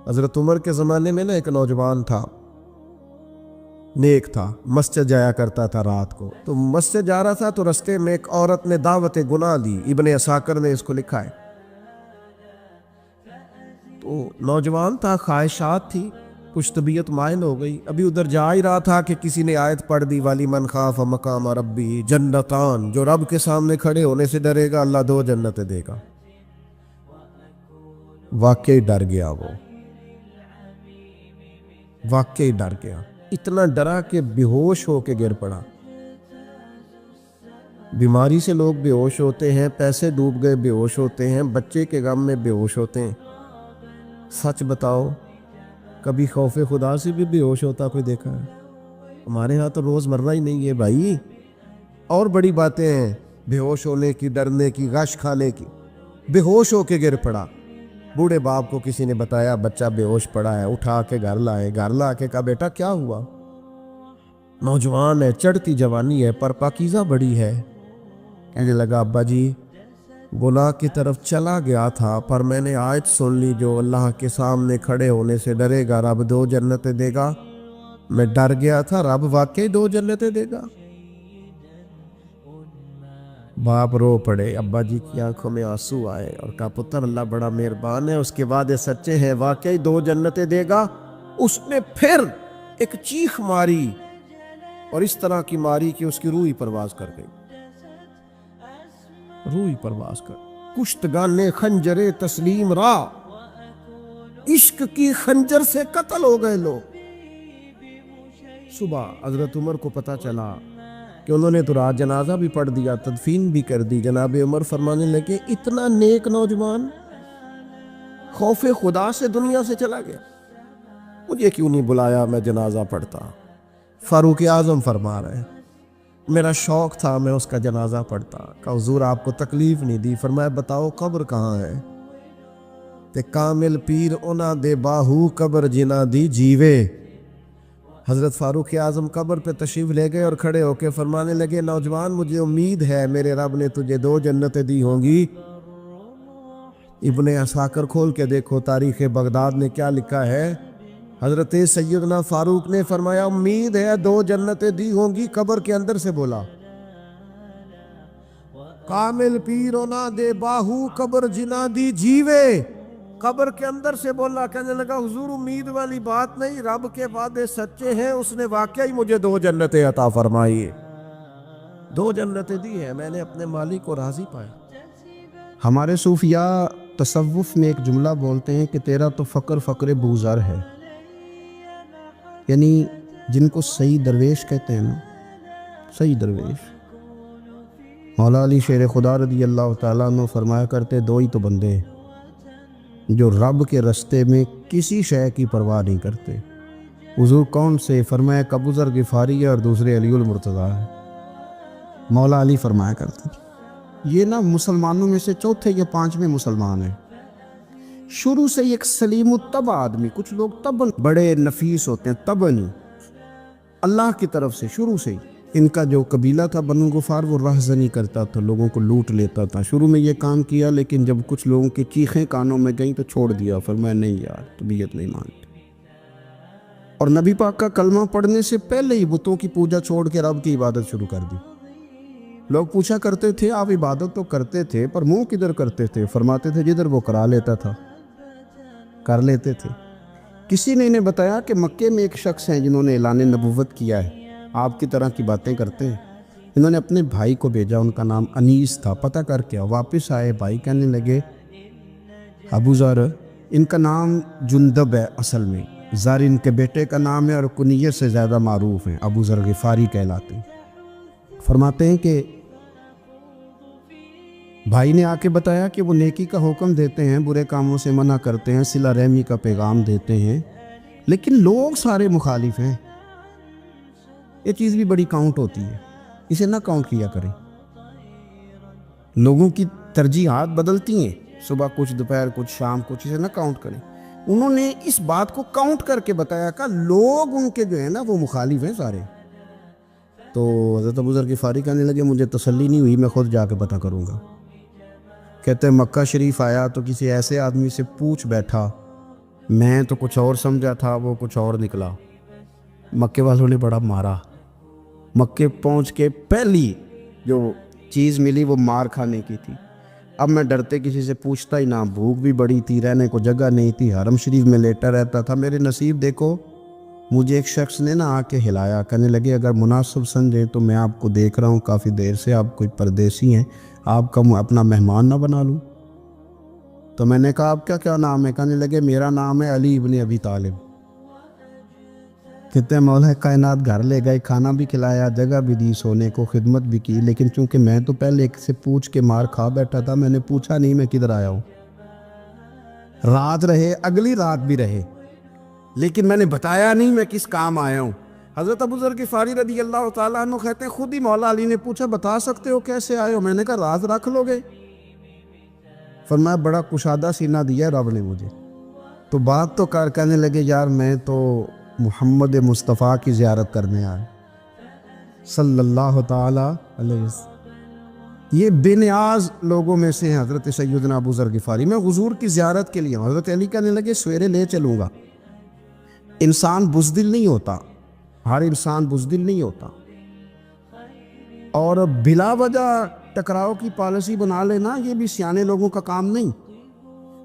حضرت عمر کے زمانے میں نا ایک نوجوان تھا، نیک تھا، مسجد جایا کرتا تھا رات کو. تو مسجد جا رہا تھا تو رستے میں ایک عورت نے دعوت گناہ دی. ابن عساکر نے اس کو لکھا ہے. تو نوجوان تھا، خواہشات تھی، کچھ طبیعت مائل ہو گئی. ابھی ادھر جا ہی رہا تھا کہ کسی نے آیت پڑھ دی، والی من خاف مقام ربی جنتان، جو رب کے سامنے کھڑے ہونے سے ڈرے گا اللہ 2 جنتیں دے گا. واقعی ڈر گیا، وہ واقعی ڈر گیا. اتنا ڈرا کہ بے ہوش ہو کے گر پڑا. بیماری سے لوگ بے ہوش ہوتے ہیں، پیسے ڈوب گئے بے ہوش ہوتے ہیں، بچے کے غم میں بے ہوش ہوتے ہیں. سچ بتاؤ، کبھی خوف خدا سے بھی بے ہوش ہوتا کوئی دیکھا ہے؟ ہمارے ہاں تو روز مرہ ہی نہیں ہے بھائی. اور بڑی باتیں ہیں بے ہوش ہونے کی، ڈرنے کی، غش کھانے کی. بے ہوش ہو کے گر پڑا. بوڑھے باپ کو کسی نے بتایا بچہ بے ہوش پڑا ہے، اٹھا کے گھر لائے. گھر لا کے کہا بیٹا کیا ہوا؟ نوجوان ہے، چڑھتی جوانی ہے، پر پاکیزہ بڑی ہے. کہنے لگا ابا جی گناہ کی طرف چلا گیا تھا، پر میں نے آیت سن لی جو اللہ کے سامنے کھڑے ہونے سے ڈرے گا رب 2 جنتیں دے گا. میں ڈر گیا تھا، رب واقعی 2 جنتیں دے گا. باپ رو پڑے، ابا جی کی آنکھوں میں آنسو آئے اور کہا پتر اللہ بڑا مہربان ہے، اس کے وعدے سچے ہیں، واقعی 2 جنتیں دے گا. اس نے پھر ایک چیخ ماری اور اس طرح کی ماری کہ اس کی روح ہی پرواز کر گئی. روح ہی پرواز کر. کشتگان خنجر تسلیم را، عشق کی خنجر سے قتل ہو گئے لوگ. صبح حضرت عمر کو پتہ چلا کہ انہوں نے تو رات جنازہ بھی پڑھ دیا، تدفین بھی کر دی. جناب عمر فرمانے لگے اتنا نیک نوجوان خوف خدا سے دنیا سے چلا گیا، مجھے کیوں نہیں بلایا میں جنازہ پڑھتا. فاروق اعظم فرما رہے ہیں میرا شوق تھا میں اس کا جنازہ پڑھتا. کہ حضور آپ کو تکلیف نہیں دی؟ فرمایا بتاؤ قبر کہاں ہے؟ تے کامل پیر اونا دے باہو قبر جنا دی جیوے. حضرت فاروق اعظم قبر پہ تشریف لے گئے اور کھڑے ہو کے فرمانے لگے نوجوان مجھے امید ہے میرے رب نے تجھے 2 جنتیں دی ہوں گی. ابن عساکر کھول کے دیکھو تاریخ بغداد نے کیا لکھا ہے. حضرت سیدنا فاروق نے فرمایا امید ہے 2 جنتیں دی ہوں گی. قبر کے اندر سے بولا کامل پیرونا دے باہو قبر جنا دی جیوے. قبر کے اندر سے بولا. کہنے لگا حضور امید والی بات نہیں، رب کے وعدے سچے ہیں، اس نے واقعی مجھے 2 جنتیں عطا فرمائی، 2 جنتیں دی ہیں، میں نے اپنے مالک کو راضی پایا. ہمارے صوفیاء تصوف میں ایک جملہ بولتے ہیں کہ تیرا تو فقر فقر بوزر ہے، یعنی جن کو صحیح درویش کہتے ہیں نا، صحیح درویش. مولا علی شیر خدا رضی اللہ تعالیٰ عنہ فرمایا کرتے 2 ہی تو بندے ہیں جو رب کے رستے میں کسی شے کی پرواہ نہیں کرتے. حضور کون سے؟ فرمایا ابو ذر غفاری ہے اور دوسرے علی المرتضیٰ ہے. مولا علی فرمایا کرتے یہ نا مسلمانوں میں سے چوتھے یا 5ویں مسلمان ہیں. شروع سے ایک سلیم الطبع آدمی، کچھ لوگ طبعاً بڑے نفیس ہوتے ہیں، طبعاً اللہ کی طرف سے شروع سے ہی. ان کا جو قبیلہ تھا بنو غفار وہ رہزنی کرتا تھا، لوگوں کو لوٹ لیتا تھا. شروع میں یہ کام کیا لیکن جب کچھ لوگوں کی چیخیں کانوں میں گئیں تو چھوڑ دیا. فرمایا نہیں یار طبیعت نہیں مانتی. اور نبی پاک کا کلمہ پڑھنے سے پہلے ہی بتوں کی پوجا چھوڑ کے رب کی عبادت شروع کر دی. لوگ پوچھا کرتے تھے آپ عبادت تو کرتے تھے پر منہ کدھر کرتے تھے؟ فرماتے تھے جدھر وہ کرا لیتا تھا کر لیتے تھے. کسی نے انہیں بتایا کہ مکے میں ایک شخص ہیں جنہوں نے اعلان نبوت کیا ہے، آپ کی طرح کی باتیں کرتے ہیں. انہوں نے اپنے بھائی کو بھیجا، ان کا نام انیس تھا. پتہ کر کے واپس آئے، بھائی کہنے لگے ابو ذر ان کا نام جندب ہے، اصل میں ذر ان کے بیٹے کا نام ہے اور کنیت سے زیادہ معروف ہیں، ابو ذر غفاری کہلاتے ہیں. فرماتے ہیں کہ بھائی نے آ کے بتایا کہ وہ نیکی کا حکم دیتے ہیں، برے کاموں سے منع کرتے ہیں، صلہ رحمی کا پیغام دیتے ہیں، لیکن لوگ سارے مخالف ہیں. یہ چیز بھی بڑی کاؤنٹ ہوتی ہے، اسے نہ کاؤنٹ کیا کریں. لوگوں کی ترجیحات بدلتی ہیں، صبح کچھ دوپہر کچھ شام کچھ، اسے نہ کاؤنٹ کریں. انہوں نے اس بات کو کاؤنٹ کر کے بتایا کہ لوگ ان کے جو ہیں نا وہ مخالف ہیں سارے. تو حضرت ابو ذر غفاری کہنے لگے مجھے تسلی نہیں ہوئی، میں خود جا کے پتہ کروں گا. کہتے ہیں مکہ شریف آیا تو کسی ایسے آدمی سے پوچھ بیٹھا میں تو کچھ اور سمجھا تھا، وہ کچھ اور نکلا۔ مکے والوں نے بڑا مارا۔ مکے پہنچ کے پہلی جو چیز ملی وہ مار کھانے کی تھی۔ اب میں ڈرتے کسی سے پوچھتا ہی نہ، بھوک بھی بڑی تھی، رہنے کو جگہ نہیں تھی، حرم شریف میں لیٹا رہتا تھا۔ میرے نصیب دیکھو، مجھے ایک شخص نے آ کے ہلایا، کہنے لگے اگر مناسب سمجھے تو میں آپ کو دیکھ رہا ہوں کافی دیر سے، آپ کوئی پردیسی ہیں، آپ کا اپنا مہمان نہ بنا لوں؟ تو میں نے کہا آپ کا کیا نام ہے؟ کہنے لگے میرا نام ہے علی ابن ابی طالب۔ کہتے ہیں مولا کائنات گھر لے گئے، کھانا بھی کھلایا، جگہ بھی دی، سونے کو خدمت بھی کی، لیکن چونکہ میں تو پہلے ایک سے پوچھ کے مار کھا بیٹھا تھا، میں نے پوچھا نہیں میں کدھر آیا ہوں۔ رات رہے، اگلی رات بھی رہے، لیکن میں نے بتایا نہیں میں کس کام آیا ہوں۔ حضرت ابو ذر غفاری رضی اللہ تعالیٰ عنہ کہتے ہیں خود ہی مولا علی نے پوچھا بتا سکتے ہو کیسے آئے ہو؟ میں نے کہا راز رکھ لو گے؟ فرمایا بڑا کشادہ سینہ دیا رب نے مجھے۔ تو بات تو کہنے لگے یار میں تو محمد مصطفیٰ کی زیارت کرنے آیا صلی اللہ تعالیٰ علیہ وسلم۔ یہ بے نیاز لوگوں میں سے ہیں حضرت سیدنا ابو ذر غفاری۔ میں حضور کی زیارت کے لیے ہوں۔ حضرت علی کہنے لگے سویرے لے چلوں گا۔ انسان بزدل نہیں ہوتا، ہر انسان بزدل نہیں ہوتا، اور بلا وجہ ٹکراؤ کی پالیسی بنا لینا یہ بھی سیانے لوگوں کا کام نہیں۔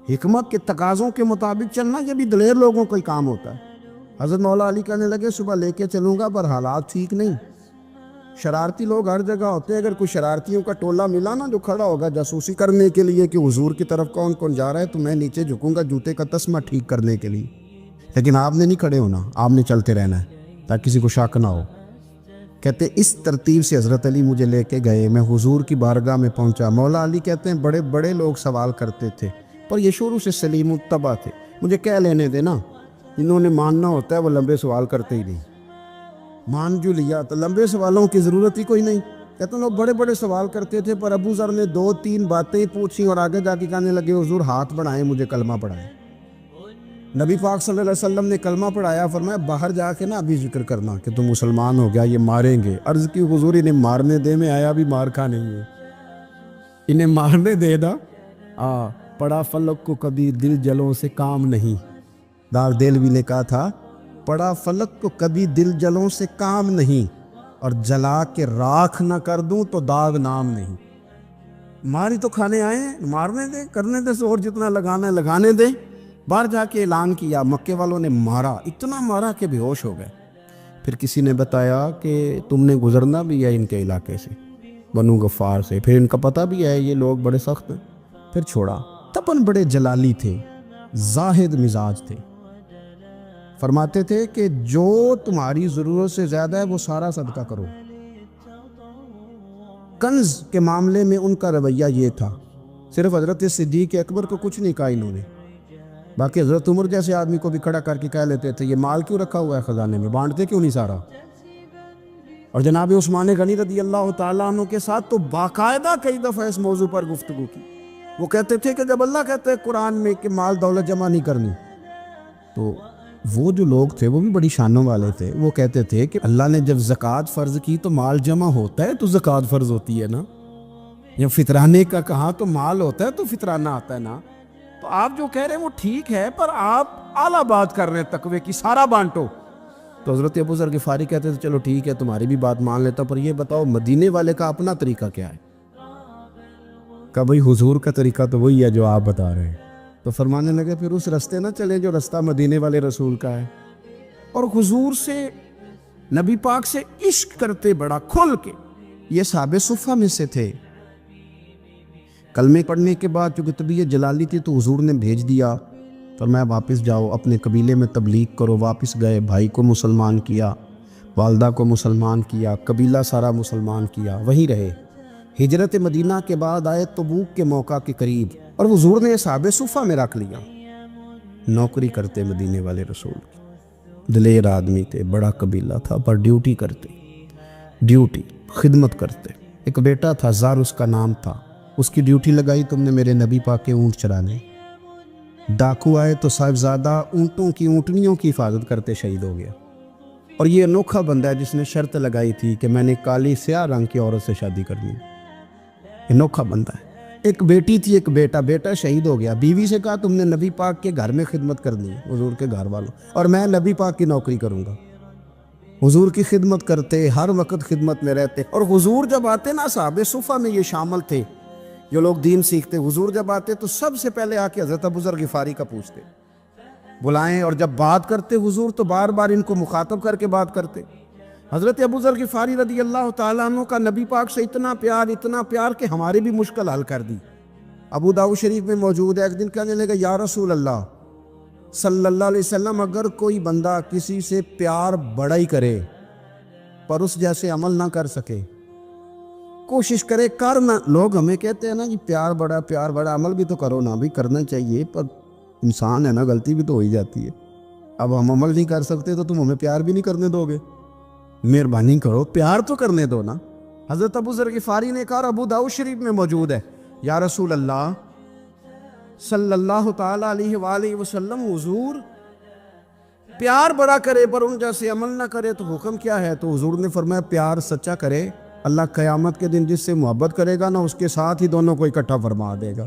حکمت کے تقاضوں کے مطابق چلنا یہ بھی دلیر لوگوں کا ہی کام ہوتا ہے۔ حضرت مولا علی کہنے لگے صبح لے کے چلوں گا، پر حالات ٹھیک نہیں، شرارتی لوگ ہر جگہ ہوتے ہیں۔ اگر کوئی شرارتیوں کا ٹولہ ملا نا جو کھڑا ہوگا جاسوسی کرنے کے لیے کہ حضور کی طرف کون کون جا رہا ہے، تو میں نیچے جھکوں گا جوتے کا تسمہ ٹھیک کرنے کے لیے، لیکن آپ نے نہیں کھڑے ہونا، آپ نے چلتے رہنا ہے تاکہ کسی کو شک نہ ہو۔ کہتے اس ترتیب سے حضرت علی مجھے لے کے گئے، میں حضور کی بارگاہ میں پہنچا۔ مولا علی کہتے ہیں بڑے بڑے لوگ سوال کرتے تھے، پر یہ شروع سے سلیم الطبع تھے، مجھے کہہ لینے دینا، جنہوں نے ماننا ہوتا ہے وہ لمبے سوال کرتے ہی نہیں۔ مان جو لیا تو لمبے سوالوں کی ضرورت ہی کوئی نہیں۔ کہتے ہیں لوگ بڑے بڑے سوال کرتے تھے، پر ابو ذر نے 2-3 باتیں پوچھی اور آگے جا کے کہنے لگے حضور ہاتھ بڑھائیں، مجھے کلمہ پڑھائیں۔ نبی پاک صلی اللہ علیہ وسلم نے کلمہ پڑھایا، فرمایا باہر جا کے نا ابھی ذکر کرنا کہ تم مسلمان ہو گیا، یہ ماریں گے۔ عرض کی حضور انہیں مارنے دے، میں آیا بھی مار کھانے ہے، انہیں مارنے دے دا۔ پڑا فلک کو کبھی دل جلوں سے کام نہیں، دار دل بھی نے کہا تھا پڑا فلک کو کبھی دل جلوں سے کام نہیں، اور جلا کے راکھ نہ کر دوں تو داغ نام نہیں۔ ماری تو کھانے آئے ہیں، مارنے دے، کرنے دے، اور جتنا لگانا ہے لگانے دے۔ باہر جا کے اعلان کیا، مکے والوں نے مارا، اتنا مارا کہ بے ہوش ہو گئے۔ پھر کسی نے بتایا کہ تم نے گزرنا بھی ہے ان کے علاقے سے، بنو غفار سے، پھر ان کا پتہ بھی ہے یہ لوگ بڑے سخت ہیں۔ پھر چھوڑا۔ تپن بڑے جلالی تھے، زاہد مزاج تھے، فرماتے تھے کہ جو تمہاری ضرورت سے زیادہ ہے وہ سارا صدقہ کرو۔ کنز کے معاملے میں ان کا رویہ یہ تھا، صرف حضرت صدیق اکبر کو کچھ نہیں کہا انہوں نے، باقی حضرت عمر جیسے آدمی کو بھی کھڑا کر کے کہہ لیتے تھے یہ مال کیوں رکھا ہوا ہے خزانے میں، بانٹتے کیوں نہیں سارا؟ اور جناب عثمان غنی رضی اللہ تعالیٰ عنہ کے ساتھ تو باقاعدہ کئی دفعہ اس موضوع پر گفتگو کی۔ وہ کہتے تھے کہ جب اللہ کہتے ہیں قرآن میں کہ مال دولت جمع نہیں کرنی، تو وہ جو لوگ تھے وہ بھی بڑی شانوں والے تھے، وہ کہتے تھے کہ اللہ نے جب زکوٰۃ فرض کی تو مال جمع ہوتا ہے تو زکوٰۃ فرض ہوتی ہے نا، جب فطرانے کا کہا تو مال ہوتا ہے تو فطرانہ آتا ہے نا۔ تو آپ جو کہہ رہے ہیں وہ ٹھیک ہے، پر آپ اعلیٰ بات کر رہے ہیں تقوی کی، سارا بانٹو۔ تو حضرت ابو ذر غفاری کہتے تھے چلو ٹھیک ہے تمہاری بھی بات مان لیتا، پر یہ بتاؤ مدینے والے کا اپنا طریقہ کیا ہے؟ کہ بھئی حضور کا طریقہ تو وہی ہے جو آپ بتا رہے ہیں۔ تو فرمانے لگے پھر اس رستے نہ چلیں جو رستہ مدینے والے رسول کا ہے، اور حضور سے، نبی پاک سے عشق کرتے بڑا کھل کے۔ یہ صحابہ صفہ میں سے تھے۔ کلمے پڑھنے کے بعد چونکہ طبیعت جلالی تھی تو حضور نے بھیج دیا، فرمایا واپس جاؤ اپنے قبیلے میں تبلیغ کرو۔ واپس گئے، بھائی کو مسلمان کیا، والدہ کو مسلمان کیا، قبیلہ سارا مسلمان کیا، وہیں رہے۔ ہجرت مدینہ کے بعد آئے تبوک کے موقع کے قریب، اور حضور نے صحابہ صفہ میں رکھ لیا۔ نوکری کرتے مدینے والے رسول کی، دلیر آدمی تھے، بڑا قبیلہ تھا، پر ڈیوٹی کرتے، ڈیوٹی خدمت کرتے۔ ایک بیٹا تھا زار اس کا نام تھا، اس کی ڈیوٹی لگائی تم نے میرے نبی پاک کے اونٹ چرانے۔ ڈاکو آئے تو صاحبزادہ اونٹوں کی، اونٹنیوں کی حفاظت کرتے شہید ہو گیا۔ اور یہ انوکھا بندہ ہے جس نے شرط لگائی تھی کہ میں نے کالی سیاہ رنگ کی عورت سے شادی کرنی ہے، انوکھا بندہ ہے۔ ایک بیٹی تھی ایک بیٹا، بیٹا شہید ہو گیا، بیوی سے کہا تم نے نبی پاک کے گھر میں خدمت کرنی ہے، حضور کے گھر والوں، اور میں نبی پاک کی نوکری کروں گا۔ حضور کی خدمت کرتے، ہر وقت خدمت میں رہتے، اور حضور جب آتے نا، صحابہ صفہ میں یہ شامل تھے جو لوگ دین سیکھتے، حضور جب آتے تو سب سے پہلے آ کے حضرت ابو ذر غفاری کا پوچھتے، بلائیں، اور جب بات کرتے حضور تو بار بار ان کو مخاطب کر کے بات کرتے۔ حضرت ابو ذر غفاری رضی اللہ تعالیٰ عنہ کا نبی پاک سے اتنا پیار کہ ہماری بھی مشکل حل کر دی۔ ابو داؤد شریف میں موجود ہے، ایک دن کہنے لگا یا رسول اللہ صلی اللہ علیہ وسلم، اگر کوئی بندہ کسی سے پیار بڑا ہی کرے پر اس جیسے عمل نہ کر سکے، کوشش کرے کرنا، لوگ ہمیں کہتے ہیں نا جی پیار بڑا، عمل بھی تو کرو نا، بھی کرنا چاہیے، پر انسان ہے نا، غلطی بھی تو ہو ہی جاتی ہے۔ اب ہم عمل نہیں کر سکتے تو تم ہمیں پیار بھی نہیں کرنے دو گے، مہربانی کرو پیار تو کرنے دو نا۔ حضرت ابو ذر غفاری نے کہا، ابو داؤد شریف میں موجود ہے، یا رسول اللہ صلی اللہ تعالیٰ علیہ وآلہ وسلم، حضور پیار بڑا کرے پر ان جیسے عمل نہ کرے تو حکم کیا ہے؟ تو حضور نے فرمایا پیار سچا کرے، اللہ قیامت کے دن جس سے محبت کرے گا نا، اس کے ساتھ ہی دونوں کو اکٹھا فرما دے گا۔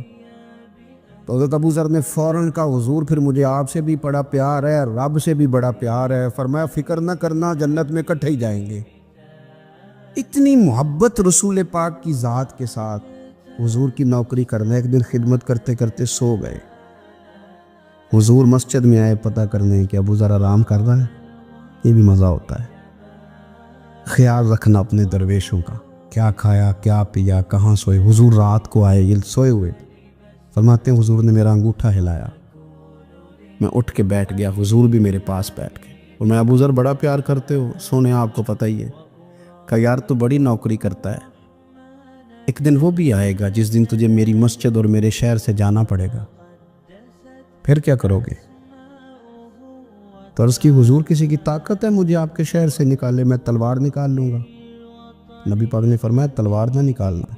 تو حضرت ابو ذر نے فوراً کہا، حضور پھر مجھے آپ سے بھی بڑا پیار ہے، رب سے بھی بڑا پیار ہے۔ فرمایا فکر نہ کرنا، جنت میں اکٹھے ہی جائیں گے۔ اتنی محبت رسول پاک کی ذات کے ساتھ، حضور کی نوکری کرنا۔ ایک دن خدمت کرتے کرتے سو گئے، حضور مسجد میں آئے پتہ کرنے کہ ابو ذر آرام کر رہا ہے۔ یہ بھی مزہ ہوتا ہے، خیال رکھنا اپنے درویشوں کا، کیا کھایا کیا پیا کہاں سوئے۔ حضور رات کو آئے، یہ سوئے ہوئے، فرماتے ہیں حضور نے میرا انگوٹھا ہلایا، میں اٹھ کے بیٹھ گیا، حضور بھی میرے پاس بیٹھ گئے، اور میں ابو ذر بڑا پیار کرتے ہو، سونے آپ کو پتہ ہی ہے۔ کہا یار تو بڑی نوکری کرتا ہے، ایک دن وہ بھی آئے گا جس دن تجھے میری مسجد اور میرے شہر سے جانا پڑے گا، پھر کیا کرو گے؟ تو عرض کی حضور کسی کی طاقت ہے مجھے آپ کے شہر سے نکالے؟ میں تلوار نکال لوں گا۔ نبی پاک نے فرمایا تلوار نہ نکالنا،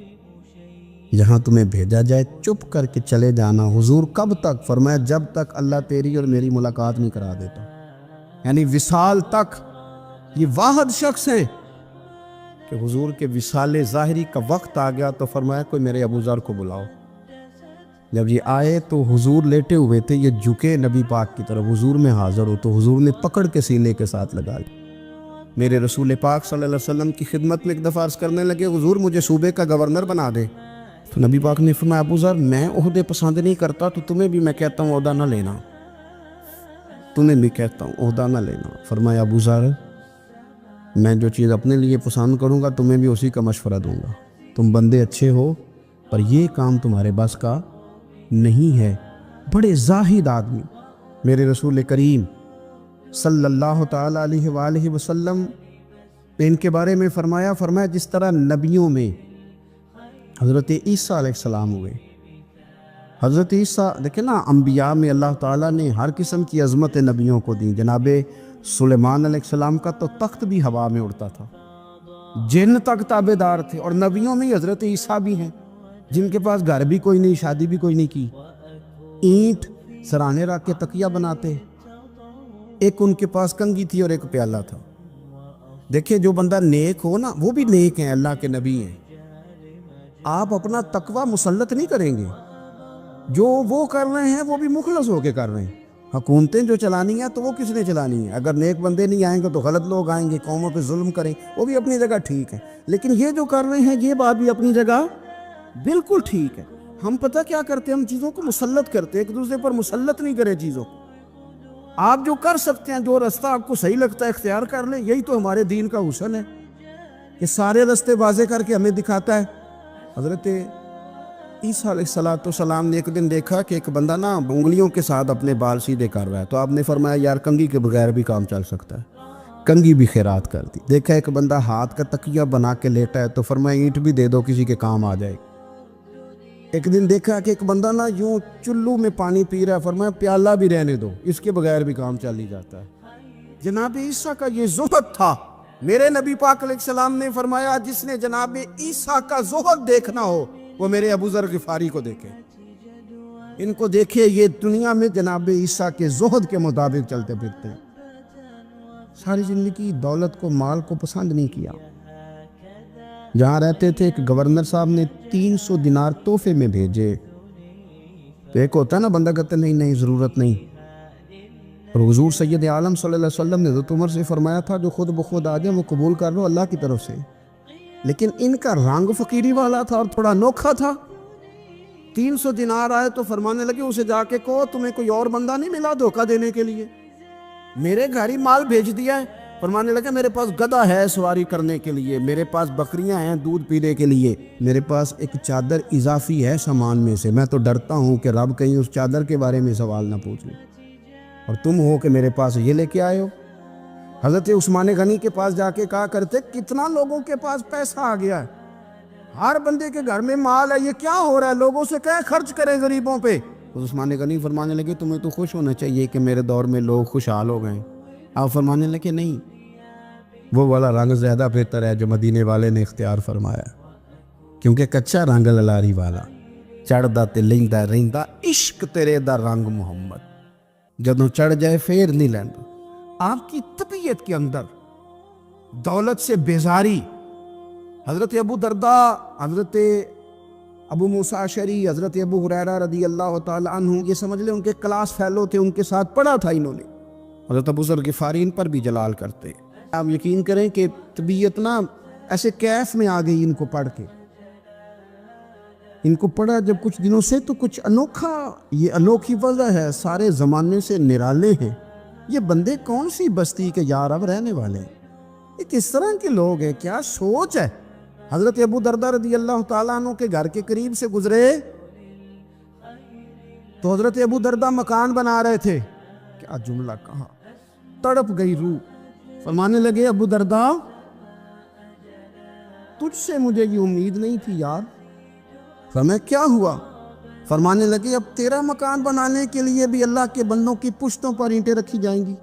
جہاں تمہیں بھیجا جائے چپ کر کے چلے جانا۔ حضور کب تک؟ فرمایا جب تک اللہ تیری اور میری ملاقات نہیں کرا دیتا، یعنی وصال تک۔ یہ واحد شخص ہیں کہ حضور کے وصال ظاہری کا وقت آ گیا تو فرمایا کوئی میرے ابو ذر کو بلاؤ۔ جب یہ آئے تو حضور لیٹے ہوئے تھے، یہ جھکے نبی پاک کی طرف، حضور میں حاضر ہو تو حضور نے پکڑ کے سینے کے ساتھ لگا لی۔ میرے رسول پاک صلی اللہ علیہ وسلم کی خدمت میں ایک دفعہ عرض کرنے لگے، حضور مجھے صوبے کا گورنر بنا دے۔ تو نبی پاک نے فرمایا ابو ذر میں عہدے پسند نہیں کرتا، تو تمہیں بھی میں کہتا ہوں عہدہ نہ لینا، تمہیں بھی کہتا ہوں عہدہ نہ لینا۔ فرمایا ابو ذر میں جو چیز اپنے لیے پسند کروں گا تمہیں بھی اسی کا مشورہ دوں گا، تم بندے اچھے ہو پر یہ کام تمہارے بس کا نہیں ہے۔ بڑے زاہد آدمی میرے رسول کریم صلی اللہ تعالیٰ علیہ وآلہ وسلم نے ان کے بارے میں فرمایا جس طرح نبیوں میں حضرت عیسیٰ علیہ السلام ہوئے، حضرت عیسیٰ دیکھیں نا، انبیاء میں اللہ تعالیٰ نے ہر قسم کی عظمت نبیوں کو دی۔ جناب سلیمان علیہ السلام کا تو تخت بھی ہوا میں اڑتا تھا، جن تک تابع دار تھے، اور نبیوں میں حضرت عیسیٰ بھی ہیں جن کے پاس گھر بھی کوئی نہیں، شادی بھی کوئی نہیں کی، اینٹ سرانے رکھ کے تکیہ بناتے، ایک ان کے پاس کنگھی تھی اور ایک پیالہ تھا۔ دیکھیں جو بندہ نیک ہو نا، وہ بھی نیک ہیں، اللہ کے نبی ہیں۔ آپ اپنا تقوی مسلط نہیں کریں گے، جو وہ کر رہے ہیں وہ بھی مخلص ہو کے کر رہے ہیں۔ حکومتیں جو چلانی ہیں تو وہ کس نے چلانی ہے؟ اگر نیک بندے نہیں آئیں گے تو غلط لوگ آئیں گے، قوموں پہ ظلم کریں، وہ بھی اپنی جگہ ٹھیک ہے، لیکن یہ جو کر رہے ہیں یہ بات بھی اپنی جگہ بالکل ٹھیک ہے۔ ہم پتہ کیا کرتے ہیں، ہم چیزوں کو مسلط کرتے ہیں، ایک دوسرے پر مسلط نہیں کرے چیزوں کو۔ آپ جو کر سکتے ہیں، جو رستہ آپ کو صحیح لگتا ہے اختیار کر لیں، یہی تو ہمارے دین کا حسن ہے، کہ سارے رستے واضح کر کے ہمیں دکھاتا ہے۔ حضرت عیسیٰ علیہ السلام نے ایک دن دیکھا کہ ایک بندہ نا انگلیوں کے ساتھ اپنے بال سیدھے کر رہا ہے، تو آپ نے فرمایا یار کنگھی کے بغیر بھی کام چل سکتا ہے، کنگھی بھی خیرات کر دی۔ دیکھا ایک بندہ ہاتھ کا تکیہ بنا کے لیٹا ہے، تو فرمایا اینٹ بھی دے دو، کسی کے کام آ جائے۔ ایک دن دیکھا کہ ایک بندہ نا یوں چلو میں پانی پی رہا ہے، فرمایا پیالہ بھی رہنے دو، اس کے بغیر بھی کام چل ہی جاتا ہے۔ جناب عیسیٰ کا یہ زہد تھا۔ میرے نبی پاک علیہ السلام نے فرمایا جس نے جناب عیسیٰ کا زہد دیکھنا ہو وہ میرے ابو ذر غفاری کو دیکھے، ان کو دیکھے، یہ دنیا میں جناب عیسیٰ کے زہد کے مطابق چلتے پھرتے ہیں۔ ساری زندگی دولت کو، مال کو پسند نہیں کیا، جہاں رہتے تھے ایک گورنر صاحب نے 300 دینار تحفے میں بھیجے. تو ایک ہوتا ہے نا بندہ کہتے نہیں نہیں ضرورت نہیں. اور حضور سید عالم صلی اللہ علیہ وسلم نے حضرت عمر سے فرمایا تھا جو خود بخود آ جائے وہ قبول کر لو اللہ کی طرف سے. لیکن ان کا رنگ فقیری والا تھا اور تھوڑا انوکھا تھا. 300 دینار آئے تو فرمانے لگے اسے جا کے کہو تمہیں کوئی اور بندہ نہیں ملا دھوکہ دینے کے لیے؟ میرے گھر ہی مال بھیج دیا ہے. فرمانے لگے میرے پاس گدھا ہے سواری کرنے کے لیے، میرے پاس بکریاں ہیں دودھ پینے کے لیے، میرے پاس ایک چادر اضافی ہے سامان میں سے، میں تو ڈرتا ہوں کہ رب کہیں اس چادر کے بارے میں سوال نہ پوچھ لے، اور تم ہو کہ میرے پاس یہ لے کے آئے ہو. حضرت عثمان غنی کے پاس جا کے کہا کرتے کتنا لوگوں کے پاس پیسہ آ گیا ہے، ہر بندے کے گھر میں مال ہے، یہ کیا ہو رہا ہے، لوگوں سے کہیں خرچ کریں غریبوں پہ. عثمان غنی فرمانے لگے تمہیں تو خوش ہونا چاہیے کہ میرے دور میں لوگ خوشحال ہو گئے. آپ فرمانے لگے نہیں، وہ والا رنگ زیادہ بہتر ہے جو مدینے والے نے اختیار فرمایا، کیونکہ کچا رنگ للاری والا چڑھدا تے لیندا رہندا عشق تیرے دا رنگ محمد، جدوں چڑھ جائے پھر نہیں لیندا. آپ کی طبیعت کے اندر دولت سے بیزاری. حضرت ابو درداء، حضرت ابو موسیٰ اشعری، حضرت ابو ہریرہ رضی اللہ تعالی عنہ، یہ سمجھ لیں ان کے کلاس فیلو تھے، ان کے ساتھ پڑھا تھا انہوں نے. حضرت ابو ذر غفاری ان پر بھی جلال کرتے. آپ یقین کریں کہ طبیعت نا ایسے کیف میں آ گئی ان کو پڑھ کے. ان کو پڑھا جب کچھ دنوں سے تو کچھ انوکھا، یہ انوکھی وجہ ہے، سارے زمانے سے نرالے ہیں. یہ بندے کون سی بستی کے یار اب رہنے والے ہیں، یہ کس طرح کے لوگ ہیں، کیا سوچ ہے. حضرت ابو درداء رضی اللہ تعالیٰ عنہ کے گھر کے قریب سے گزرے تو حضرت ابو درداء مکان بنا رہے تھے. کیا جملہ کہا، تڑپ گئی روح. فرمانے لگے ابو درداء تجھ سے مجھے یہ امید نہیں تھی یار. فرمایا کیا ہوا؟ فرمانے لگے اب تیرا مکان بنانے کے لیے بھی اللہ کے بندوں کی پشتوں پر اینٹیں رکھی جائیں گی.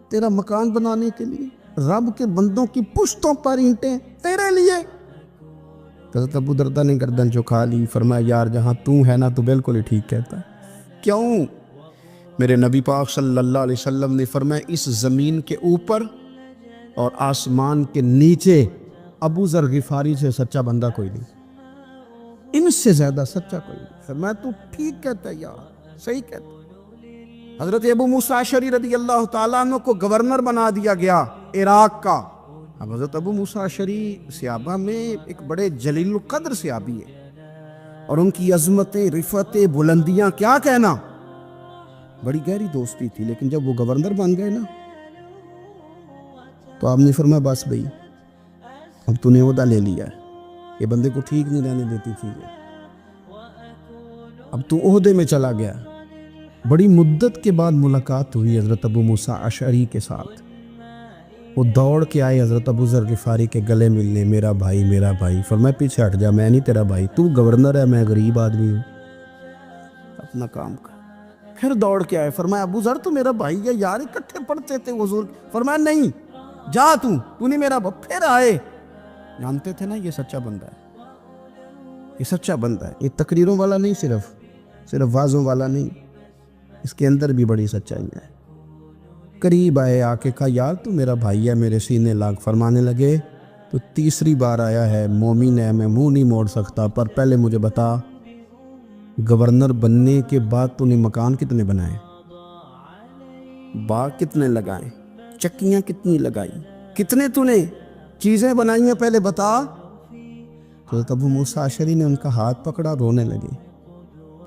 تیرا مکان بنانے کے لیے رب کے بندوں کی پشتوں پر اینٹیں تیرے لیے. حضرت ابو درداء نے گردن جھکا لی. فرمایا یار جہاں تو ہے نا تو بالکل ہی ٹھیک کہتا ہے. کیوں؟ میرے نبی پاک صلی اللہ علیہ وسلم نے فرمایا اس زمین کے اوپر اور آسمان کے نیچے ابو ذر غفاری سے سچا بندہ کوئی نہیں، ان سے زیادہ سچا کوئی نہیں. فرمایا تو ٹھیک کہتا ہے یار، صحیح کہتا ہے. حضرت ابو موسیٰ اشعری رضی اللہ تعالیٰ عنہ کو گورنر بنا دیا گیا عراق کا. اب حضرت ابو موسیٰ اشعری صحابہ میں ایک بڑے جلیل القدر صحابی ہے، اور ان کی عظمتیں، رفتیں، بلندیاں کیا کہنا، بڑی گہری دوستی تھی. لیکن جب وہ گورنر بن گئے نا تو آپ نے فرمایا بس بھئی اب تو نے عہدہ لے لیا ہے، یہ بندے کو ٹھیک نہیں رہنے دیتی تھی، اب تو عہدے میں چلا گیا. بڑی مدت کے بعد ملاقات ہوئی حضرت ابو موسیٰ اشعری کے ساتھ. وہ دوڑ کے آئے حضرت ابو ذر غفاری کے گلے ملنے، میرا بھائی میرا بھائی. فرمایا پیچھے ہٹ جا، میں نہیں تیرا بھائی، تو گورنر ہے، میں غریب آدمی ہوں، اپنا کام کر. پھر دوڑ کے آئے. فرمایا ابو ذر تو میرا بھائی ہے یار، اکٹھے پڑھتے تھے حضور. فرمایا نہیں جا تو نہیں میرا بھائی. پھر آئے. جانتے تھے نا یہ سچا بندہ ہے، یہ سچا بندہ ہے، یہ تقریروں والا نہیں، صرف وعظوں والا نہیں، اس کے اندر بھی بڑی سچائی ہے. قریب آئے، آ کے کہا یار تو میرا بھائی ہے، میرے سینے لاگ. فرمانے لگے تو تیسری بار آیا ہے، مومن ہے، میں منہ نہیں موڑ سکتا، پر پہلے مجھے بتا گورنر بننے کے بعد تو نے مکان کتنے بنائے، باغ کتنے لگائے، چکیاں کتنی لگائی، کتنے تو نے چیزیں بنائی ہیں، پہلے بتا. تو ابو موسیٰ اشعری نے ان کا ہاتھ پکڑا، رونے لگے.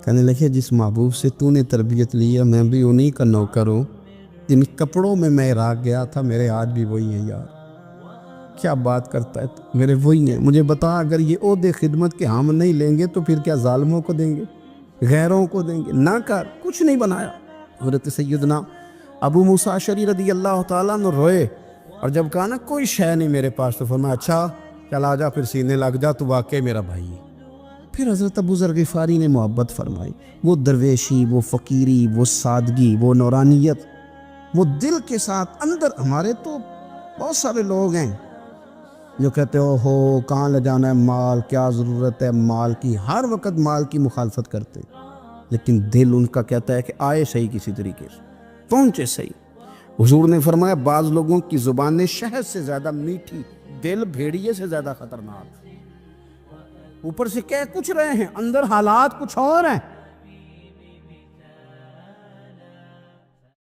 کہنے لگے جس محبوب سے تو نے تربیت لی ہے میں بھی انہی کا نوکر ہوں، جن کپڑوں میں میں عراق گیا تھا میرے ہاتھ بھی وہی ہیں. یار کیا بات کرتا ہے تو، میرے وہی ہیں. مجھے بتا اگر یہ عہدے خدمت کے ہم نہیں لیں گے تو پھر کیا ظالموں کو دیں گے، غیروں کو دیں گے؟ نہ کر، کچھ نہیں بنایا. حضرت سیدنا ابو موسیٰ اشعری رضی اللہ تعالیٰ عنہ روئے، اور جب کہا نا کوئی شے نہیں میرے پاس تو فرمایا اچھا چل آ جا، پھر سینے لگ جا، تو واقعی میرا بھائی ہے. پھر حضرت ابو ذر غفاری نے محبت فرمائی. وہ درویشی، وہ فقیری، وہ سادگی، وہ نورانیت، وہ دل کے ساتھ اندر. ہمارے تو بہت سارے لوگ ہیں جو کہتے ہو کہاں لے جانا ہے مال، کیا ضرورت ہے مال کی، ہر وقت مال کی مخالفت کرتے، لیکن دل ان کا کہتا ہے کہ آئے صحیح، کسی طریقے سے پہنچے صحیح. حضور نے فرمایا بعض لوگوں کی زبانیں شہد سے زیادہ میٹھی، دل بھیڑیے سے زیادہ خطرناک۔ اوپر سے کہہ کچھ رہے ہیں، اندر حالات کچھ اور ہیں۔